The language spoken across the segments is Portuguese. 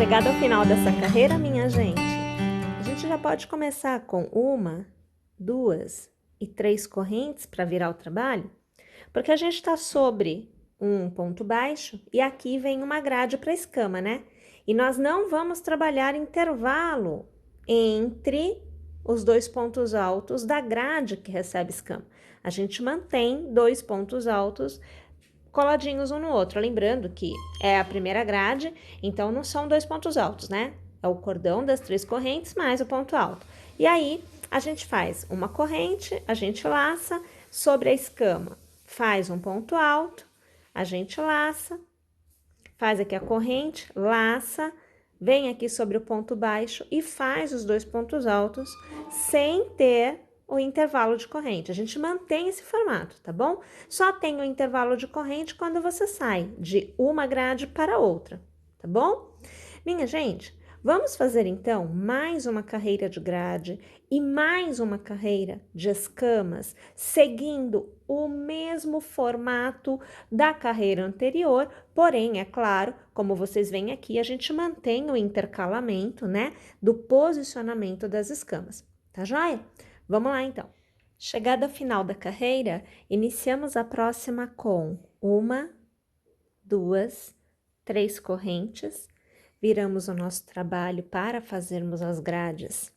Chegado ao final dessa carreira, minha gente, a gente já pode começar com 1, 2 e 3 correntes para virar o trabalho, porque a gente está sobre um ponto baixo e aqui vem uma grade para escama, né? E nós não vamos trabalhar intervalo entre os 2 pontos altos da grade que recebe escama. A gente mantém 2 pontos altos coladinhos um no outro. Lembrando que é a primeira grade, então não são 2 pontos altos, né? É o cordão das 3 correntes mais o ponto alto. E aí, a gente faz uma corrente, a gente laça sobre a escama, faz um ponto alto, a gente laça, faz aqui a corrente, laça, vem aqui sobre o ponto baixo e faz os 2 pontos altos sem ter o intervalo de corrente. A gente mantém esse formato, tá bom? Só tem o intervalo de corrente quando você sai de uma grade para outra, tá bom? Minha gente, vamos fazer então mais uma carreira de grade e mais uma carreira de escamas, seguindo o mesmo formato da carreira anterior, porém, é claro, como vocês veem aqui, a gente mantém o intercalamento, né, do posicionamento das escamas, tá joia? Vamos lá, então. Chegada ao final da carreira, iniciamos a próxima com 1, 2, 3 correntes, viramos o nosso trabalho para fazermos as grades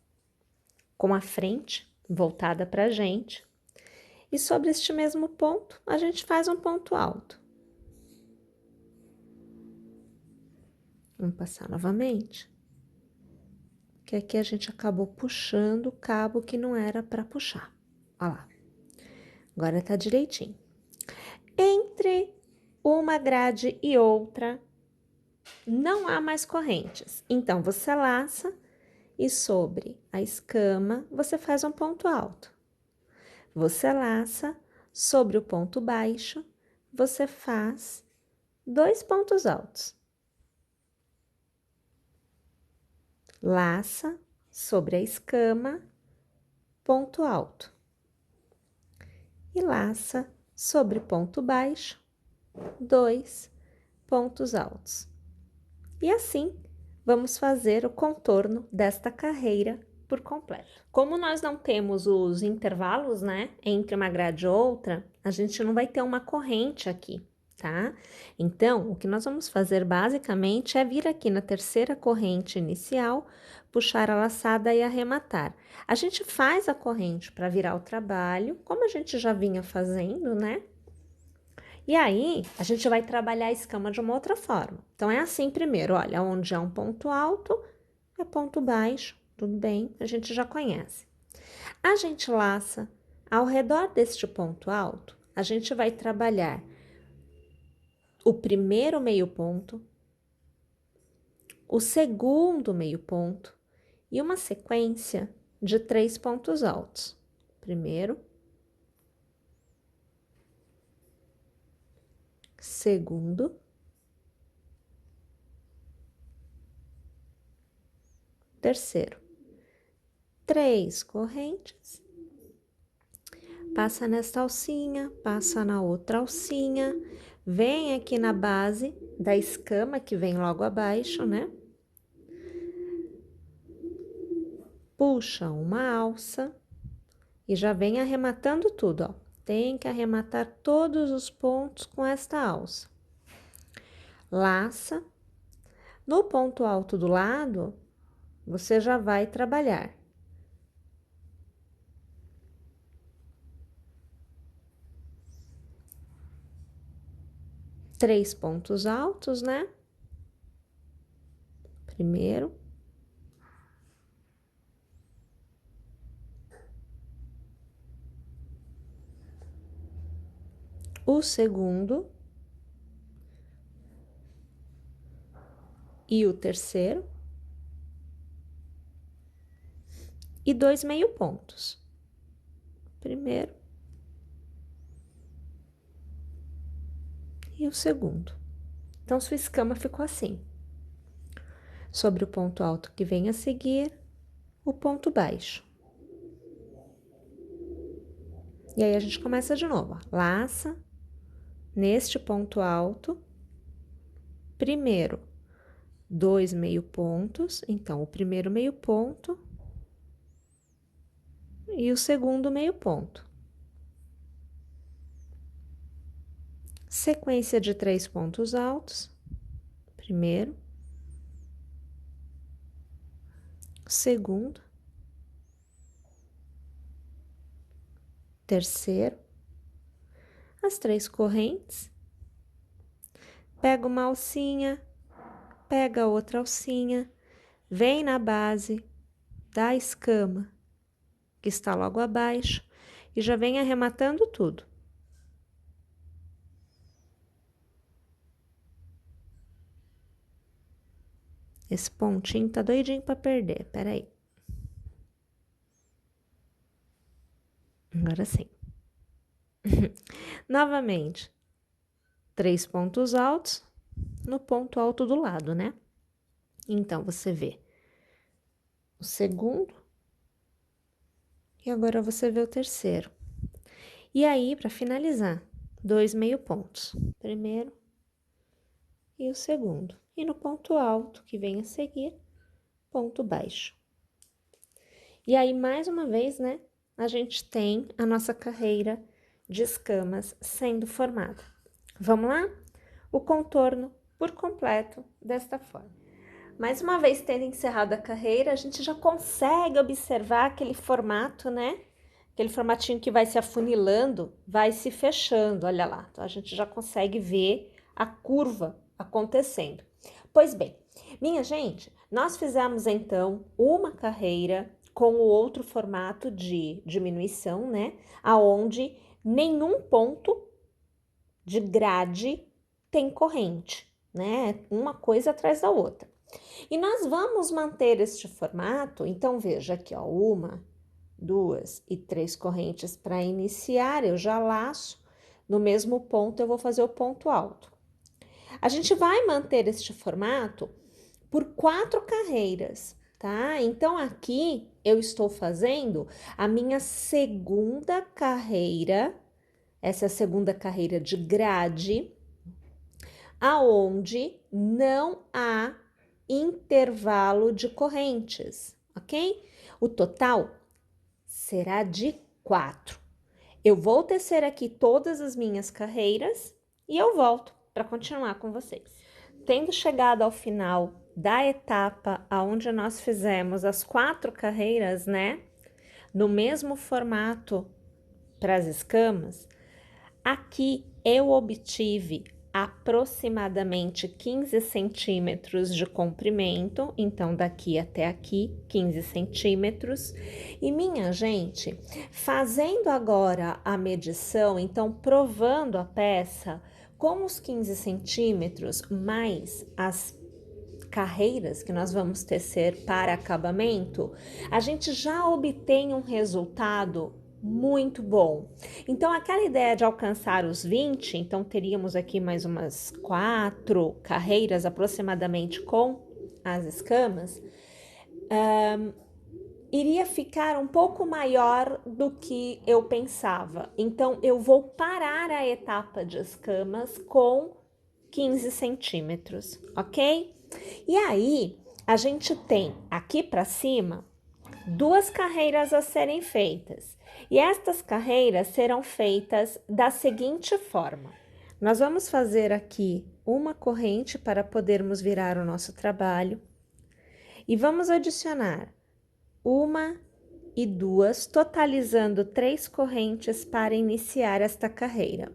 com a frente voltada para a gente, e sobre este mesmo ponto, a gente faz um ponto alto. Vamos passar novamente, que aqui a gente acabou puxando o cabo que não era para puxar. Olha lá. Agora tá direitinho. Entre uma grade e outra, não há mais correntes. Então, você laça e sobre a escama, você faz um ponto alto. Você laça, sobre o ponto baixo, você faz 2 pontos altos. Laça, sobre a escama, ponto alto. E laça, sobre ponto baixo, 2 pontos altos. E assim, vamos fazer o contorno desta carreira por completo. Como nós não temos os intervalos, né, entre uma grade e outra, a gente não vai ter uma corrente aqui, tá? Então, o que nós vamos fazer basicamente é vir aqui na terceira corrente inicial, puxar a laçada e arrematar. A gente faz a corrente para virar o trabalho, como a gente já vinha fazendo, né? E aí, a gente vai trabalhar a escama de uma outra forma. Então, é assim primeiro, olha, onde é um ponto alto, é ponto baixo, tudo bem, a gente já conhece. A gente laça, ao redor deste ponto alto, a gente vai trabalhar o primeiro meio ponto, o segundo meio ponto e uma sequência de 3 pontos altos. Primeiro, segundo, terceiro. 3 correntes, passa nesta alcinha, passa na outra alcinha, vem aqui na base da escama que vem logo abaixo, né? Puxa uma alça e já vem arrematando tudo, ó. Tem que arrematar todos os pontos com esta alça. Laça. No ponto alto do lado, você já vai trabalhar 3 pontos altos, né? Primeiro. O segundo. E o terceiro. E 2 meio pontos. Primeiro. E o segundo. Então, sua escama ficou assim. Sobre o ponto alto que vem a seguir, o ponto baixo. E aí, a gente começa de novo, ó. Laça neste ponto alto. Primeiro, 2 meio pontos, então o primeiro meio ponto e o segundo meio ponto. Sequência de 3 pontos altos, primeiro, segundo, terceiro, as 3 correntes, pega uma alcinha, pega outra alcinha, vem na base da escama que está logo abaixo e já vem arrematando tudo. Esse pontinho tá doidinho para perder, peraí. Agora sim. Novamente, 3 pontos altos no ponto alto do lado, né? Então, você vê o segundo e agora você vê o terceiro. E aí, para finalizar, 2 meio pontos. Primeiro e o segundo. E no ponto alto, que vem a seguir, ponto baixo. E aí, mais uma vez, né, a gente tem a nossa carreira de escamas sendo formada. Vamos lá? O contorno por completo desta forma. Mais uma vez, tendo encerrado a carreira, a gente já consegue observar aquele formato, né? Aquele formatinho que vai se afunilando, vai se fechando, olha lá. Então, a gente já consegue ver a curva acontecendo. Pois bem, minha gente, nós fizemos então uma carreira com o outro formato de diminuição, né? Aonde nenhum ponto de grade tem corrente, né? Uma coisa atrás da outra. E nós vamos manter este formato, então veja aqui, ó, 1, 2 e 3 correntes para iniciar, eu já laço, no mesmo ponto eu vou fazer o ponto alto. A gente vai manter este formato por 4 carreiras, tá? Então, aqui eu estou fazendo a minha segunda carreira, essa é a segunda carreira de grade, aonde não há intervalo de correntes, ok? O total será de 4. Eu vou tecer aqui todas as minhas carreiras e eu volto para continuar com vocês. Tendo chegado ao final da etapa onde nós fizemos as 4 carreiras, né? No mesmo formato para as escamas, aqui eu obtive aproximadamente 15 centímetros de comprimento, então daqui até aqui 15 centímetros. E minha gente, fazendo agora a medição, então provando a peça com os 15 centímetros mais as carreiras que nós vamos tecer para acabamento, a gente já obtém um resultado muito bom. Então, aquela ideia de alcançar os 20, então teríamos aqui mais umas 4 carreiras aproximadamente com as escamas, iria ficar um pouco maior do que eu pensava. Então, eu vou parar a etapa de escamas com 15 centímetros, ok? E aí, a gente tem aqui para cima 2 carreiras a serem feitas. E estas carreiras serão feitas da seguinte forma. Nós vamos fazer aqui uma corrente para podermos virar o nosso trabalho. E vamos adicionar 1 e 2, totalizando 3 correntes para iniciar esta carreira.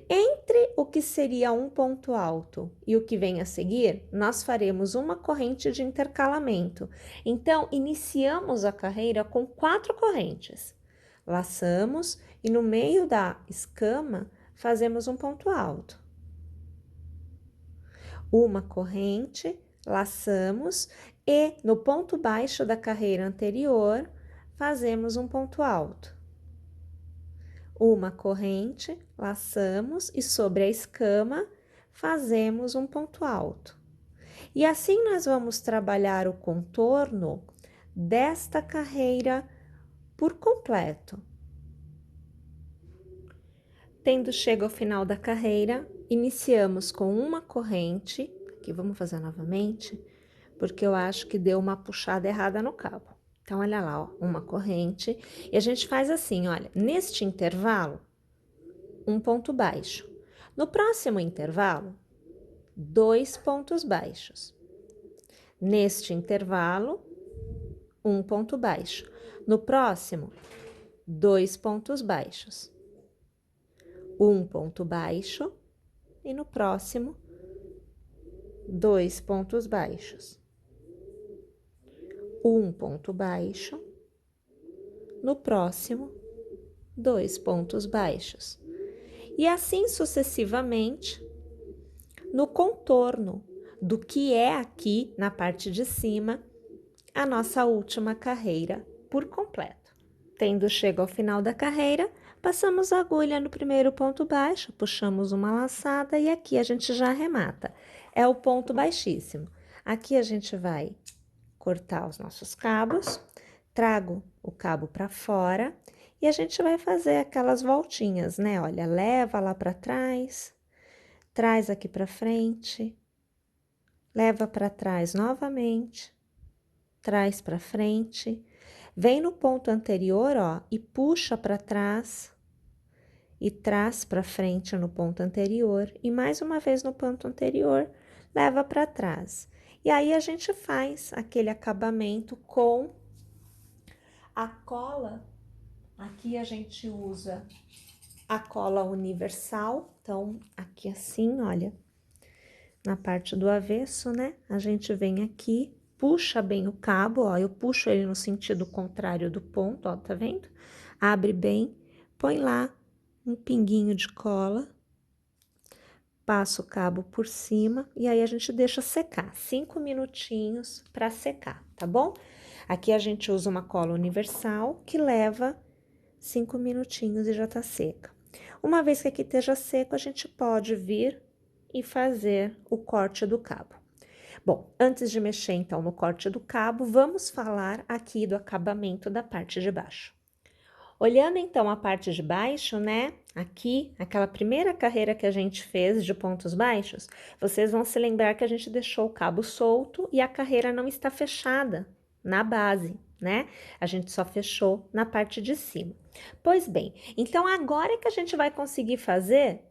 Entre o que seria um ponto alto e o que vem a seguir, nós faremos uma corrente de intercalamento. Então, iniciamos a carreira com 4 correntes. Laçamos e no meio da escama fazemos um ponto alto. Uma corrente, laçamos e no ponto baixo da carreira anterior fazemos um ponto alto. Uma corrente, laçamos e sobre a escama fazemos um ponto alto. E assim nós vamos trabalhar o contorno desta carreira por completo. Tendo chego ao final da carreira, iniciamos com uma corrente, aqui. Vamos fazer novamente, porque eu acho que deu uma puxada errada no cabo. Então, olha lá, ó, uma corrente. E a gente faz assim, olha, neste intervalo, um ponto baixo. No próximo intervalo, 2 pontos baixos. Neste intervalo, um ponto baixo. No próximo, 2 pontos baixos. Um ponto baixo. E no próximo, 2 pontos baixos. Um ponto baixo. No próximo, 2 pontos baixos. E assim sucessivamente, no contorno do que é aqui na parte de cima, a nossa última carreira por completo. Tendo chego ao final da carreira, passamos a agulha no primeiro ponto baixo, puxamos uma laçada e aqui a gente já arremata. É o ponto baixíssimo. Aqui a gente vai cortar os nossos cabos, trago o cabo para fora e a gente vai fazer aquelas voltinhas, né? Olha, leva lá para trás, traz aqui para frente, leva para trás novamente, traz para frente, vem no ponto anterior, ó, e puxa para trás e traz para frente no ponto anterior e mais uma vez no ponto anterior, leva para trás. E aí a gente faz aquele acabamento com a cola. Aqui a gente usa a cola universal, então aqui assim, olha, na parte do avesso, né? A gente vem aqui, puxa bem o cabo, ó, eu puxo ele no sentido contrário do ponto, ó, tá vendo? Abre bem, põe lá um pinguinho de cola, passa o cabo por cima e aí a gente deixa secar, 5 minutinhos para secar, tá bom? Aqui a gente usa uma cola universal que leva 5 minutinhos e já tá seca. Uma vez que aqui esteja seco, a gente pode vir e fazer o corte do cabo. Bom, antes de mexer então no corte do cabo, vamos falar aqui do acabamento da parte de baixo. Olhando então a parte de baixo, né? Aqui, aquela primeira carreira que a gente fez de pontos baixos, vocês vão se lembrar que a gente deixou o cabo solto e a carreira não está fechada na base, né? A gente só fechou na parte de cima. Pois bem, então agora é que a gente vai conseguir fazer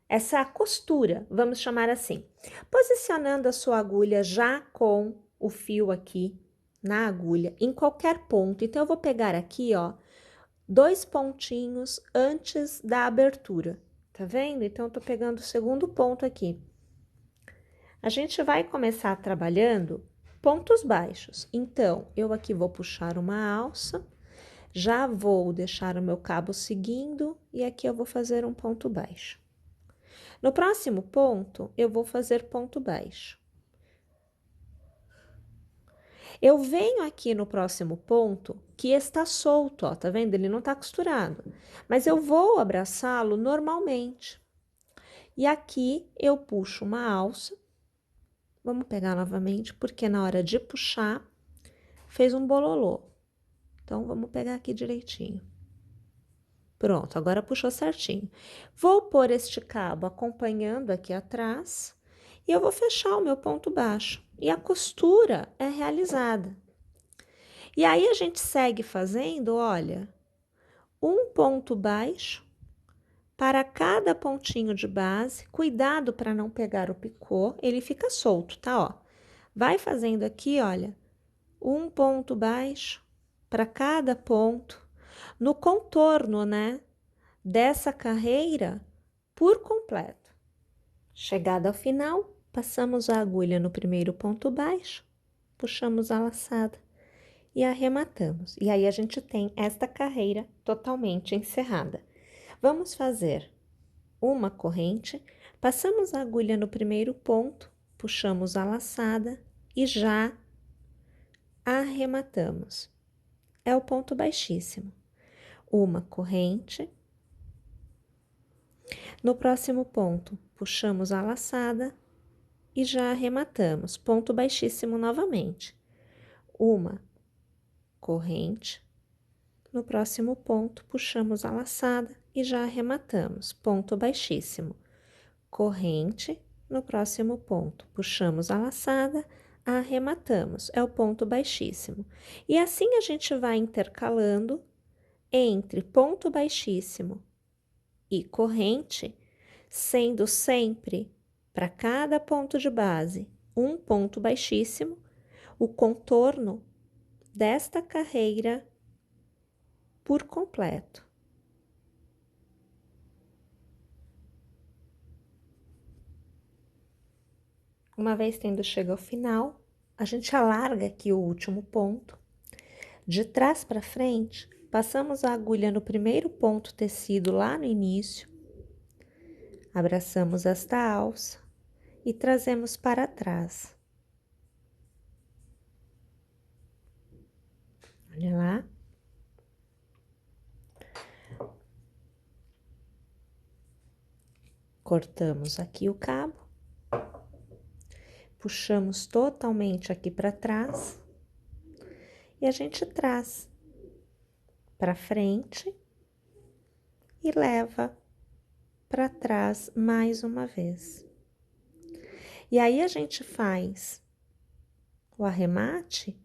essa costura, vamos chamar assim. Posicionando a sua agulha já com o fio aqui na agulha, em qualquer ponto. Então, eu vou pegar aqui, ó, 2 pontinhos antes da abertura, tá vendo? Então, eu tô pegando o segundo ponto aqui. A gente vai começar trabalhando pontos baixos. Então, eu aqui vou puxar uma alça, já vou deixar o meu cabo seguindo e aqui eu vou fazer um ponto baixo. No próximo ponto, eu vou fazer ponto baixo. Eu venho aqui no próximo ponto, que está solto, ó, tá vendo? Ele não tá costurado, mas eu vou abraçá-lo normalmente. E aqui eu puxo uma alça. Vamos pegar novamente, porque na hora de puxar, fez um bololô. Então, vamos pegar aqui direitinho. Pronto, agora puxou certinho. Vou pôr este cabo acompanhando aqui atrás e eu vou fechar o meu ponto baixo. E a costura é realizada. E aí, a gente segue fazendo, olha, um ponto baixo para cada pontinho de base. Cuidado para não pegar o picô, ele fica solto, tá? Ó, vai fazendo aqui, olha, um ponto baixo para cada ponto, no contorno, né, dessa carreira por completo. Chegada ao final, passamos a agulha no primeiro ponto baixo, puxamos a laçada e arrematamos. E aí, a gente tem esta carreira totalmente encerrada. Vamos fazer uma corrente, passamos a agulha no primeiro ponto, puxamos a laçada e já arrematamos. É o ponto baixíssimo. Uma corrente. No próximo ponto, puxamos a laçada e já arrematamos. Ponto baixíssimo novamente. Uma corrente. No próximo ponto, puxamos a laçada e já arrematamos. Ponto baixíssimo. Corrente. no próximo ponto, puxamos a laçada, arrematamos, é o ponto baixíssimo. E assim a gente vai intercalando entre ponto baixíssimo e corrente, sendo sempre para cada ponto de base um ponto baixíssimo, o contorno desta carreira por completo. Uma vez tendo chegado ao final, a gente alarga aqui o último ponto. De trás para frente, passamos a agulha no primeiro ponto tecido lá no início, abraçamos esta alça e trazemos para trás. Olha lá. Cortamos aqui o cabo, puxamos totalmente aqui para trás e a gente traz para frente e leva para trás mais uma vez. E aí a gente faz o arremate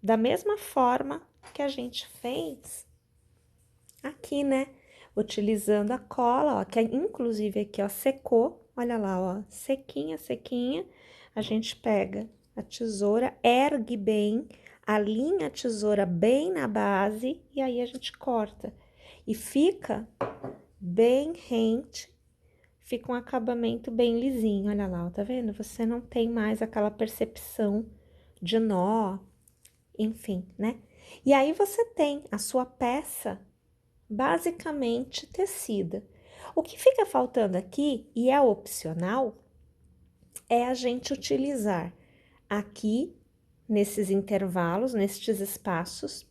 da mesma forma que a gente fez aqui, né? Utilizando a cola, ó, que inclusive aqui, ó, secou, olha lá, ó, sequinha, sequinha. A gente pega a tesoura, ergue bem, alinha a tesoura bem na base e aí a gente corta. E fica bem rente, fica um acabamento bem lisinho, olha lá, ó, tá vendo? Você não tem mais aquela percepção de nó, enfim, né? E aí você tem a sua peça basicamente tecida. O que fica faltando aqui, e é opcional, é a gente utilizar aqui, nesses intervalos, nestes espaços,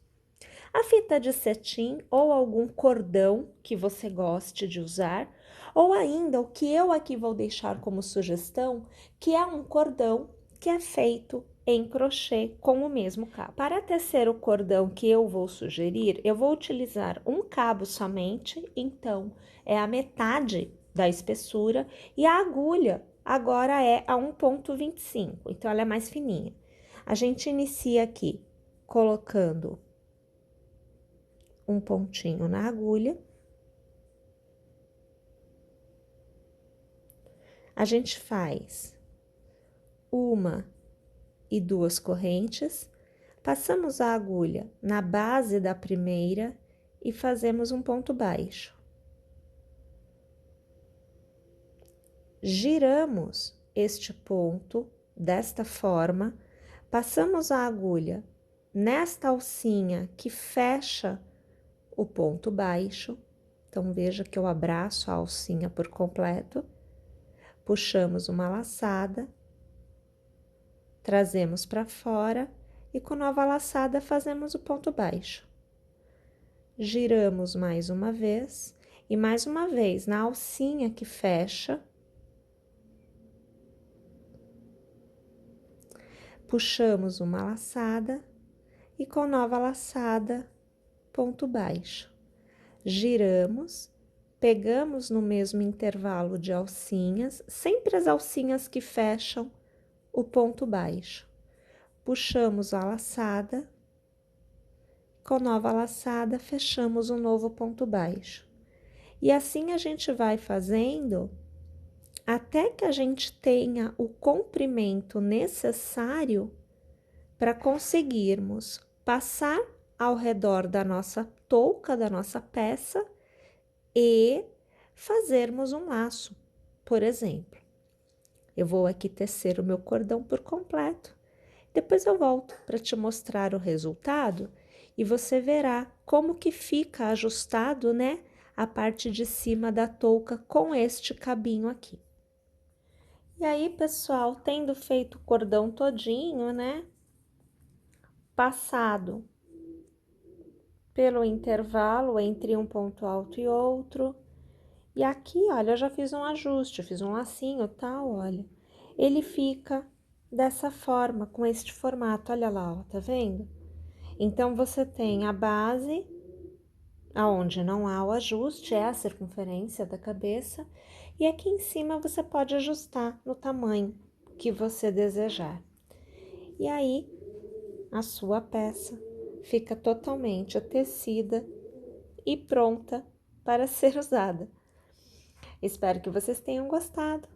a fita de cetim ou algum cordão que você goste de usar, ou ainda o que eu aqui vou deixar como sugestão, que é um cordão que é feito em crochê com o mesmo cabo. Para tecer o cordão que eu vou sugerir, eu vou utilizar um cabo somente, então é a metade da espessura, e a agulha agora é a 1,25, então ela é mais fininha. A gente inicia aqui colocando um pontinho na agulha. A gente faz uma e duas correntes, passamos a agulha na base da primeira e fazemos um ponto baixo. Giramos este ponto desta forma, passamos a agulha nesta alcinha que fecha o ponto baixo. Então, veja que eu abraço a alcinha por completo, puxamos uma laçada, trazemos para fora e com nova laçada fazemos o ponto baixo. Giramos mais uma vez e mais uma vez na alcinha que fecha, puxamos uma laçada e com nova laçada, ponto baixo. Giramos, pegamos no mesmo intervalo de alcinhas, sempre as alcinhas que fecham o ponto baixo. Puxamos a laçada, com nova laçada, fechamos um novo ponto baixo. E assim a gente vai fazendo até que a gente tenha o comprimento necessário para conseguirmos passar ao redor da nossa touca, da nossa peça e fazermos um laço, por exemplo. Eu vou aqui tecer o meu cordão por completo. Depois eu volto para te mostrar o resultado e você verá como que fica ajustado, né, a parte de cima da touca com este cabinho aqui. E aí, pessoal, tendo feito o cordão todinho, né, passado pelo intervalo entre um ponto alto e outro, e aqui, olha, eu já fiz um ajuste, fiz um lacinho, tal, olha. Ele fica dessa forma, com este formato, olha lá, ó, tá vendo? Então, você tem a base, aonde não há o ajuste, é a circunferência da cabeça, E aqui em cima você pode ajustar no tamanho que você desejar. E aí, a sua peça fica totalmente tecida e pronta para ser usada. Espero que vocês tenham gostado,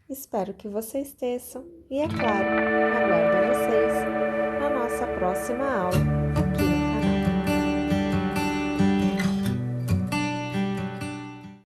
espero que vocês teçam e, é claro, aguardo vocês na nossa próxima aula.